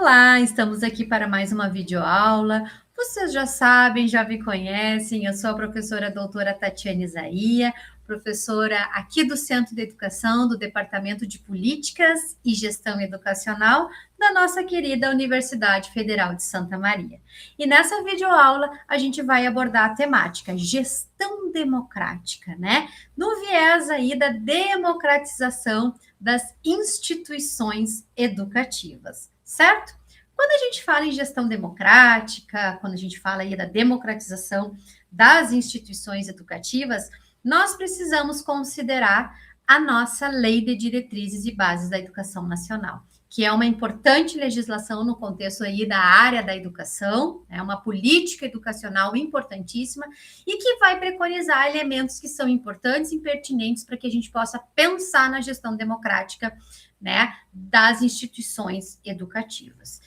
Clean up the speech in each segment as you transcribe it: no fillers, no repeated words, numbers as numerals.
Olá, estamos aqui para mais uma videoaula. Vocês já sabem, já me conhecem, eu sou a professora doutora Tatiana Isaia, professora aqui do Centro de Educação, do Departamento de Políticas e Gestão Educacional da nossa querida Universidade Federal de Santa Maria. E nessa videoaula a gente vai abordar a temática gestão democrática, né? No viés aí da democratização das instituições educativas, certo? Quando a gente fala em gestão democrática, quando a gente fala aí da democratização das instituições educativas, nós precisamos considerar a nossa Lei de Diretrizes e Bases da Educação Nacional, que é uma importante legislação no contexto aí da área da educação, é uma política educacional importantíssima e que vai preconizar elementos que são importantes e pertinentes para que a gente possa pensar na gestão democrática, né, das instituições educativas.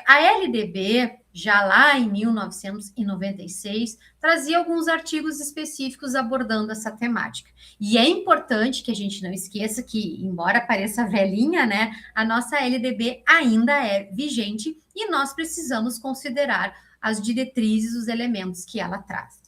A LDB, já lá em 1996, trazia alguns artigos específicos abordando essa temática. E é importante que a gente não esqueça que, embora pareça velhinha, né, a nossa LDB ainda é vigente e nós precisamos considerar as diretrizes, os elementos que ela traz,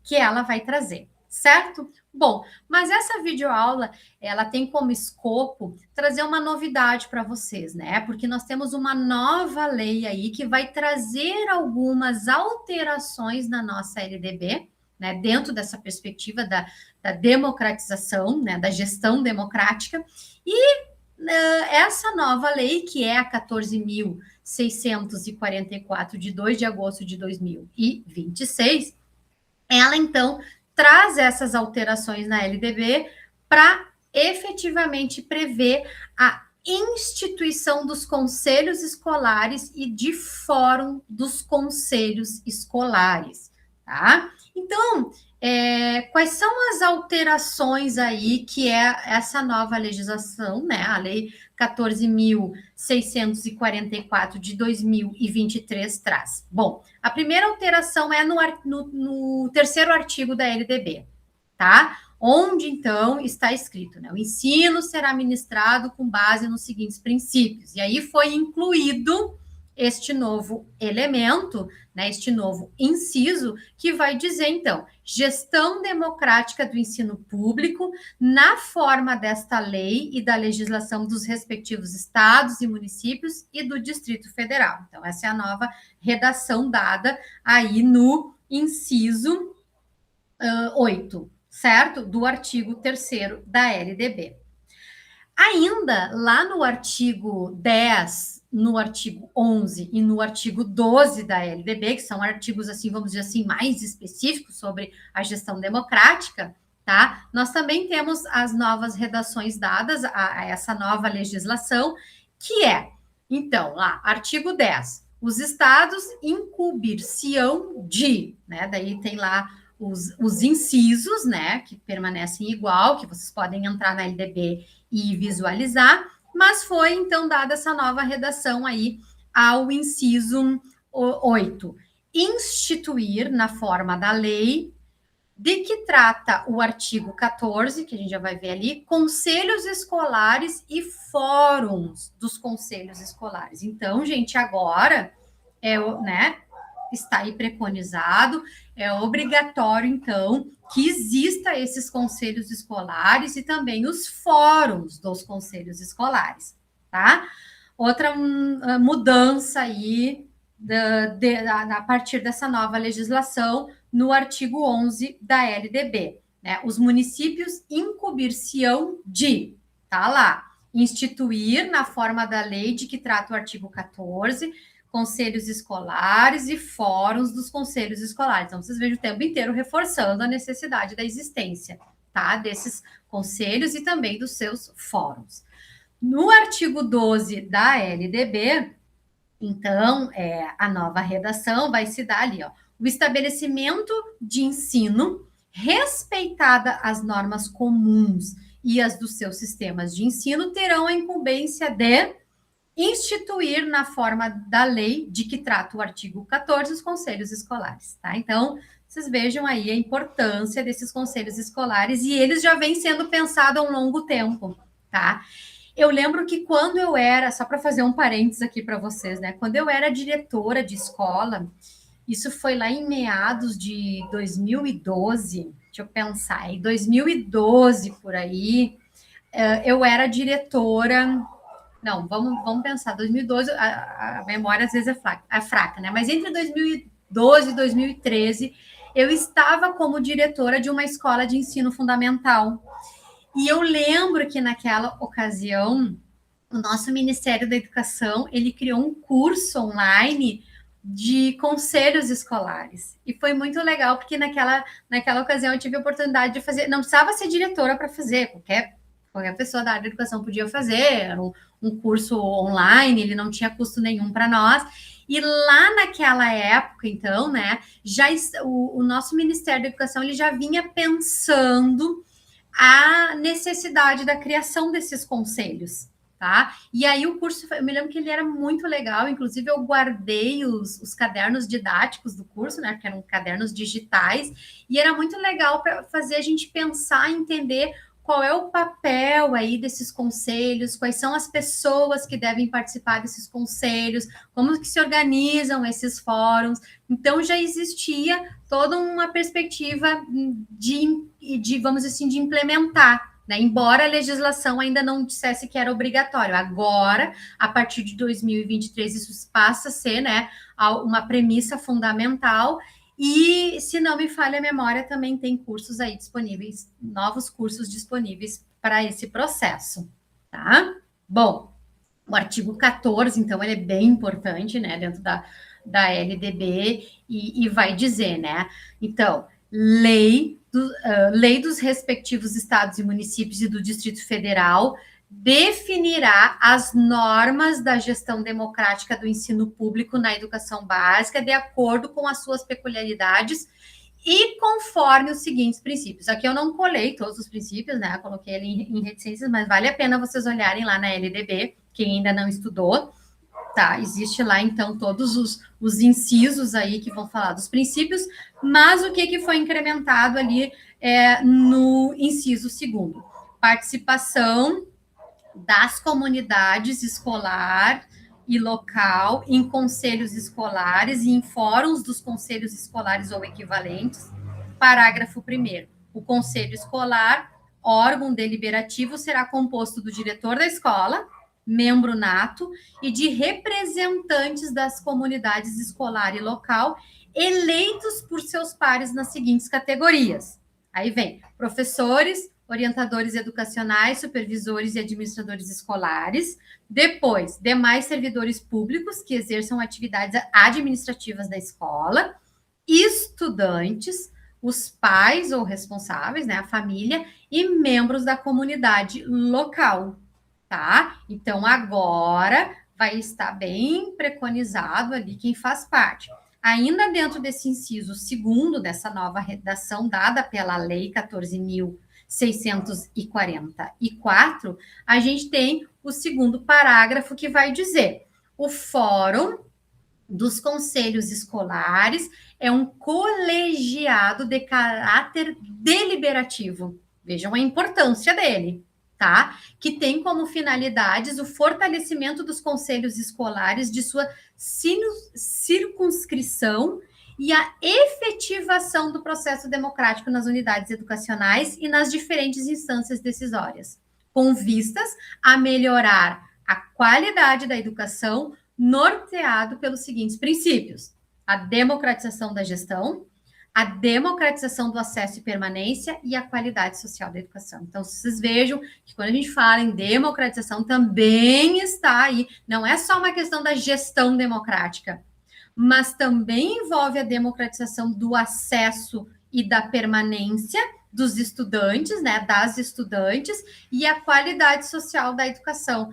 que ela vai trazer, certo? Bom, mas essa videoaula, ela tem como escopo trazer uma novidade para vocês, né? Porque nós temos uma nova lei aí que vai trazer algumas alterações na nossa LDB, né? Dentro dessa perspectiva da democratização, né? Da gestão democrática. E essa nova lei, que é a 14.644, de 2 de agosto de 2026, ela, então, traz essas alterações na LDB para efetivamente prever a instituição dos conselhos escolares e de fórum dos conselhos escolares, tá? Então, quais são as alterações aí que é essa nova legislação, né? A Lei 14.644 de 2023 traz. Bom, a primeira alteração é no terceiro artigo da LDB, tá? Onde, então, está escrito, né? O ensino será ministrado com base nos seguintes princípios. E aí foi incluído este novo elemento, né, este novo inciso, que vai dizer, então, gestão democrática do ensino público na forma desta lei e da legislação dos respectivos estados e municípios e do Distrito Federal. Então, essa é a nova redação dada aí no inciso 8, certo? Do artigo 3º da LDB. Ainda lá no artigo 10, no artigo 11 e no artigo 12 da LDB, que são artigos, assim, vamos dizer assim, mais específicos sobre a gestão democrática, tá? Nós também temos as novas redações dadas a essa nova legislação, que é, então, lá, artigo 10, os estados incumbir-se-ão de, né? Daí tem lá os incisos, né, que permanecem igual, que vocês podem entrar na LDB e visualizar, mas foi então dada essa nova redação aí ao inciso 8. Instituir na forma da lei, de que trata o artigo 14, que a gente já vai ver ali, conselhos escolares e fóruns dos conselhos escolares. Então, gente, agora né, está aí preconizado, é obrigatório, então, que exista esses conselhos escolares e também os fóruns dos conselhos escolares, tá? Outra mudança aí a partir dessa nova legislação no artigo 11 da LDB, né? Os municípios incumbir-se-ão de, tá lá, instituir na forma da lei de que trata o artigo 14, conselhos escolares e fóruns dos conselhos escolares. Então, vocês vejam o tempo inteiro reforçando a necessidade da existência, tá? Desses conselhos e também dos seus fóruns. No artigo 12 da LDB, então, a nova redação vai se dar ali, ó. O estabelecimento de ensino, respeitada as normas comuns e as dos seus sistemas de ensino, terão a incumbência de instituir na forma da lei de que trata o artigo 14 os conselhos escolares, tá? Então, vocês vejam aí a importância desses conselhos escolares e eles já vêm sendo pensados há um longo tempo, tá? Eu lembro que quando eu era, só para fazer um parênteses aqui para vocês, né? Quando eu era diretora de escola, isso foi lá em meados de 2012, deixa eu pensar, em 2012 por aí, eu era diretora. Não, vamos pensar, 2012, a memória às vezes é fraca, né? Mas entre 2012 e 2013, eu estava como diretora de uma escola de ensino fundamental. E eu lembro que naquela ocasião, o nosso Ministério da Educação, ele criou um curso online de conselhos escolares. E foi muito legal, porque naquela ocasião eu tive a oportunidade de fazer, não precisava ser diretora para fazer, qualquer pessoa da área da educação podia fazer, era um curso online, ele não tinha custo nenhum para nós. E lá naquela época, então, né, o nosso Ministério da Educação ele já vinha pensando a necessidade da criação desses conselhos, tá? E aí o curso, eu me lembro que ele era muito legal, inclusive eu guardei os cadernos didáticos do curso, né, que eram cadernos digitais, e era muito legal para fazer a gente pensar, entender qual é o papel aí desses conselhos, quais são as pessoas que devem participar desses conselhos, como que se organizam esses fóruns. Então já existia toda uma perspectiva vamos dizer assim, de implementar, né? Embora a legislação ainda não dissesse que era obrigatório. Agora, a partir de 2023, isso passa a ser, né, uma premissa fundamental. E, se não me falha a memória, também tem cursos aí disponíveis, novos cursos disponíveis para esse processo, tá? Bom, o artigo 14, então, ele é bem importante, né, dentro da LDB, e vai dizer, né, então, lei dos respectivos estados e municípios e do Distrito Federal definirá as normas da gestão democrática do ensino público na educação básica de acordo com as suas peculiaridades e conforme os seguintes princípios. Aqui eu não colei todos os princípios, né? Eu coloquei ele em reticências, mas vale a pena vocês olharem lá na LDB, quem ainda não estudou. Tá, existe lá, então, todos os incisos aí que vão falar dos princípios, mas o que foi incrementado ali no inciso segundo? Participação das comunidades escolar e local em conselhos escolares e em fóruns dos conselhos escolares ou equivalentes. Parágrafo 1º. O conselho escolar, órgão deliberativo, será composto do diretor da escola, membro nato, e de representantes das comunidades escolar e local, eleitos por seus pares nas seguintes categorias. Aí vem professores, orientadores educacionais, supervisores e administradores escolares. Depois, demais servidores públicos que exerçam atividades administrativas da escola, estudantes, os pais ou responsáveis, né, a família, e membros da comunidade local, tá? Então, agora vai estar bem preconizado ali quem faz parte. Ainda dentro desse inciso segundo, dessa nova redação dada pela Lei 14.644, a gente tem o segundo parágrafo que vai dizer: o Fórum dos Conselhos Escolares é um colegiado de caráter deliberativo. Vejam a importância dele, tá? Que tem como finalidades o fortalecimento dos conselhos escolares, de sua circunscrição e a efetivação do processo democrático nas unidades educacionais e nas diferentes instâncias decisórias, com vistas a melhorar a qualidade da educação, norteado pelos seguintes princípios: a democratização da gestão, a democratização do acesso e permanência e a qualidade social da educação. Então, vocês vejam que quando a gente fala em democratização, também está aí, não é só uma questão da gestão democrática, mas também envolve a democratização do acesso e da permanência dos estudantes, né, das estudantes, e a qualidade social da educação,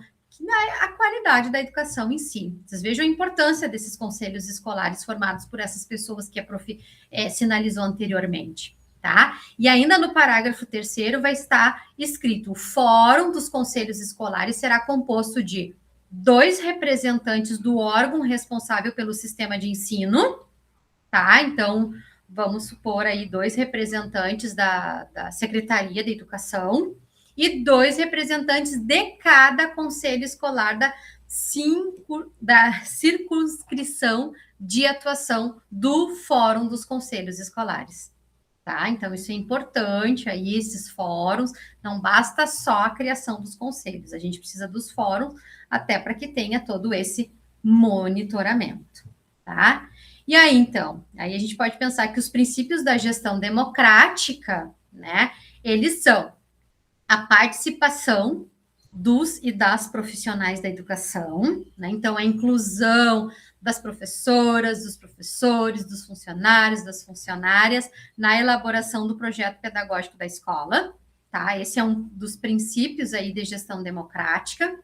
a qualidade da educação em si. Vocês vejam a importância desses conselhos escolares formados por essas pessoas que a prof. Sinalizou anteriormente, tá? E ainda no parágrafo 3º vai estar escrito: o Fórum dos Conselhos Escolares será composto de 2 representantes do órgão responsável pelo sistema de ensino, tá? Então, vamos supor aí 2 representantes da Secretaria de Educação e 2 representantes de cada conselho escolar da circunscrição de atuação do Fórum dos Conselhos Escolares. Tá? Então, isso é importante, aí esses fóruns, não basta só a criação dos conselhos, a gente precisa dos fóruns até para que tenha todo esse monitoramento, tá? E aí, então, aí a gente pode pensar que os princípios da gestão democrática, né, eles são a participação dos e das profissionais da educação, né? Então, a inclusão das professoras, dos professores, dos funcionários, das funcionárias na elaboração do projeto pedagógico da escola, tá? Esse é um dos princípios aí de gestão democrática.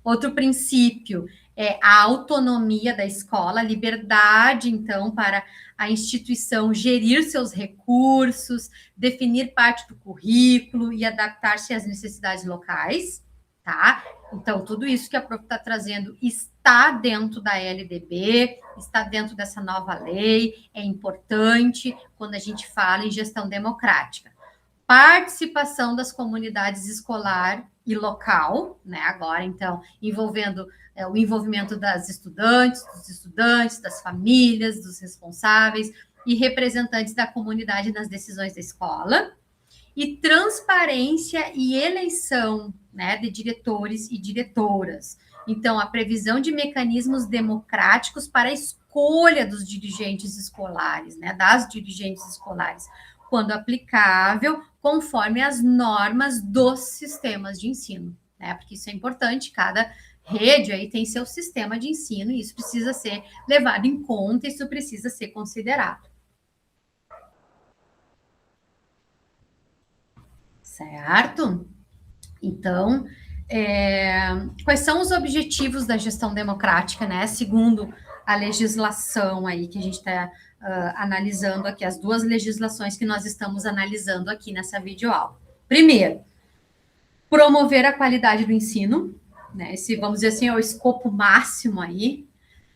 Outro princípio é a autonomia da escola, a liberdade, então, para a instituição gerir seus recursos, definir parte do currículo e adaptar-se às necessidades locais, tá? Então, tudo isso que a prof está trazendo está dentro da LDB, está dentro dessa nova lei, é importante quando a gente fala em gestão democrática. Participação das comunidades escolar e local, né? Agora, então, envolvendo o envolvimento das estudantes, dos estudantes, das famílias, dos responsáveis e representantes da comunidade nas decisões da escola. E transparência e eleição, né, de diretores e diretoras. Então, a previsão de mecanismos democráticos para a escolha dos dirigentes escolares, né, das dirigentes escolares, quando aplicável, conforme as normas dos sistemas de ensino, né? Porque isso é importante, cada rede aí tem seu sistema de ensino e isso precisa ser levado em conta, isso precisa ser considerado. Certo? Então, quais são os objetivos da gestão democrática, né? Segundo a legislação aí que a gente está analisando aqui, as duas legislações que nós estamos analisando aqui nessa videoaula. Primeiro, promover a qualidade do ensino, né? Esse, vamos dizer assim, é o escopo máximo aí.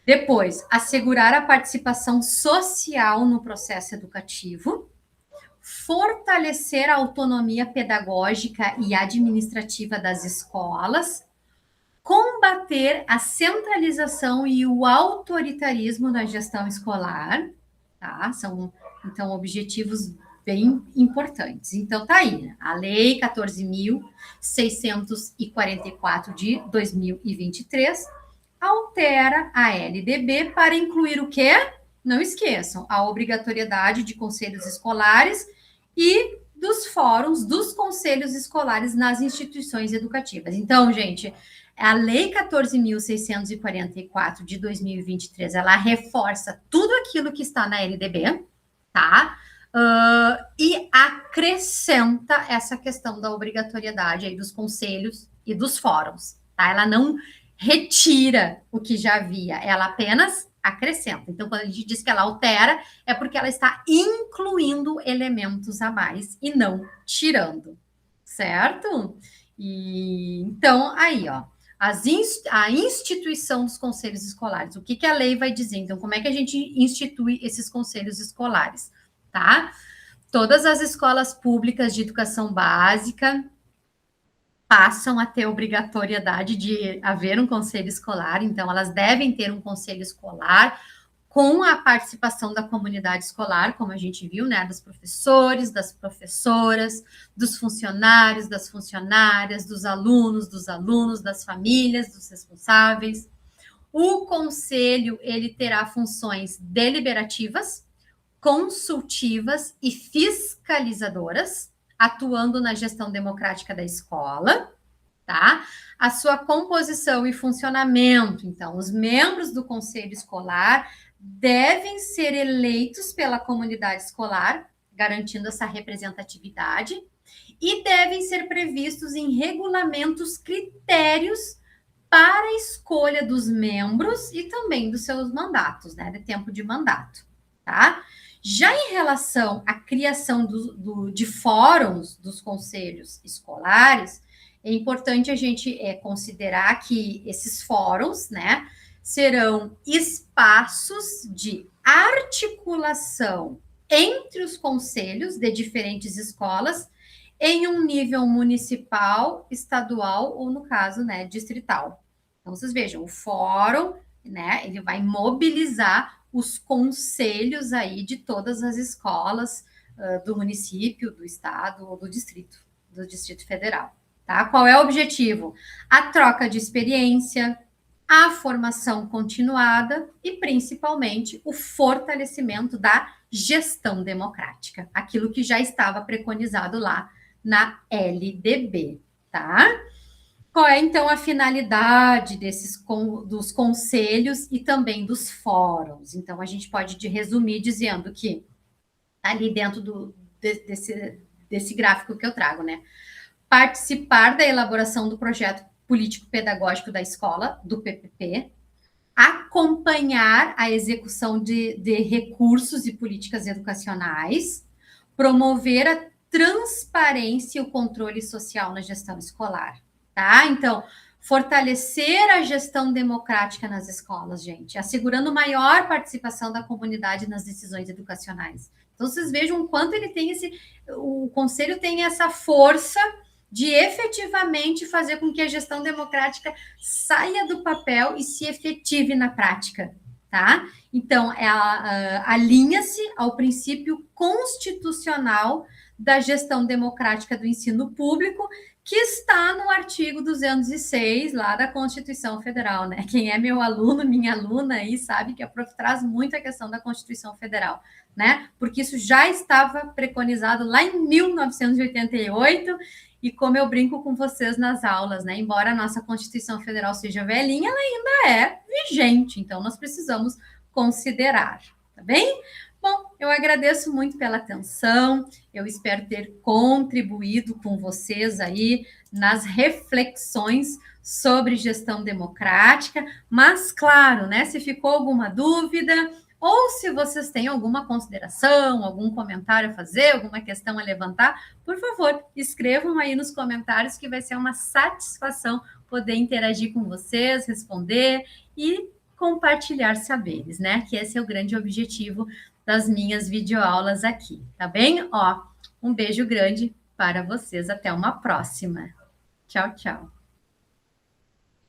Depois, assegurar a participação social no processo educativo, fortalecer a autonomia pedagógica e administrativa das escolas, combater a centralização e o autoritarismo na gestão escolar, tá? São, então, objetivos bem importantes. Então, tá aí, né? A Lei 14.644 de 2023 altera a LDB para incluir o quê? Não esqueçam, a obrigatoriedade de conselhos escolares e dos fóruns dos conselhos escolares nas instituições educativas. Então, gente, a Lei 14.644 de 2023, ela reforça tudo aquilo que está na LDB, tá? E acrescenta essa questão da obrigatoriedade aí dos conselhos e dos fóruns, tá? Ela não retira o que já havia, ela apenas acrescenta. Então, quando a gente diz que ela altera, é porque ela está incluindo elementos a mais e não tirando, certo? E então, aí, ó, a instituição dos conselhos escolares. O que, que a lei vai dizer? Então, como é que a gente institui esses conselhos escolares, tá? Todas as escolas públicas de educação básica passam a ter obrigatoriedade de haver um conselho escolar, então elas devem ter um conselho escolar com a participação da comunidade escolar, como a gente viu, né, dos professores, das professoras, dos funcionários, das funcionárias, dos alunos, das famílias, dos responsáveis. O conselho, ele terá funções deliberativas, consultivas e fiscalizadoras, atuando na gestão democrática da escola, tá? A sua composição e funcionamento, então, os membros do conselho escolar devem ser eleitos pela comunidade escolar, garantindo essa representatividade, e devem ser previstos em regulamentos critérios para a escolha dos membros e também dos seus mandatos, né, de tempo de mandato, tá? Já em relação à criação de fóruns dos conselhos escolares, é importante a gente considerar que esses fóruns, né, serão espaços de articulação entre os conselhos de diferentes escolas em um nível municipal, estadual ou, no caso, né, distrital. Então, vocês vejam, o fórum, né, ele vai mobilizar os conselhos aí de todas as escolas do município, do estado ou do Distrito Federal. Tá? Qual é o objetivo? A troca de experiência, a formação continuada e, principalmente, o fortalecimento da gestão democrática, aquilo que já estava preconizado lá na LDB, tá? Qual é, então, a finalidade dos conselhos e também dos fóruns? Então, a gente pode resumir dizendo que, ali dentro desse gráfico que eu trago, né? Participar da elaboração do projeto político-pedagógico da escola, do PPP, acompanhar a execução de recursos e políticas educacionais, promover a transparência e o controle social na gestão escolar, tá? Então, fortalecer a gestão democrática nas escolas, gente, assegurando maior participação da comunidade nas decisões educacionais. Então, vocês vejam o quanto ele tem o conselho tem essa força de efetivamente fazer com que a gestão democrática saia do papel e se efetive na prática, tá? Então, alinha-se ao princípio constitucional da gestão democrática do ensino público, que está no artigo 206 lá da Constituição Federal, né? Quem é meu aluno, minha aluna aí, sabe que a prof traz muito a questão da Constituição Federal, né? Porque isso já estava preconizado lá em 1988, e como eu brinco com vocês nas aulas, né? Embora a nossa Constituição Federal seja velhinha, ela ainda é vigente, então nós precisamos considerar, tá bem? Bom, eu agradeço muito pela atenção, eu espero ter contribuído com vocês aí nas reflexões sobre gestão democrática, mas claro, né, se ficou alguma dúvida, ou se vocês têm alguma consideração, algum comentário a fazer, alguma questão a levantar, por favor, escrevam aí nos comentários, que vai ser uma satisfação poder interagir com vocês, responder e compartilhar saberes, né? Que esse é o grande objetivo das minhas videoaulas aqui, tá bem? Ó, um beijo grande para vocês, até uma próxima. Tchau, tchau.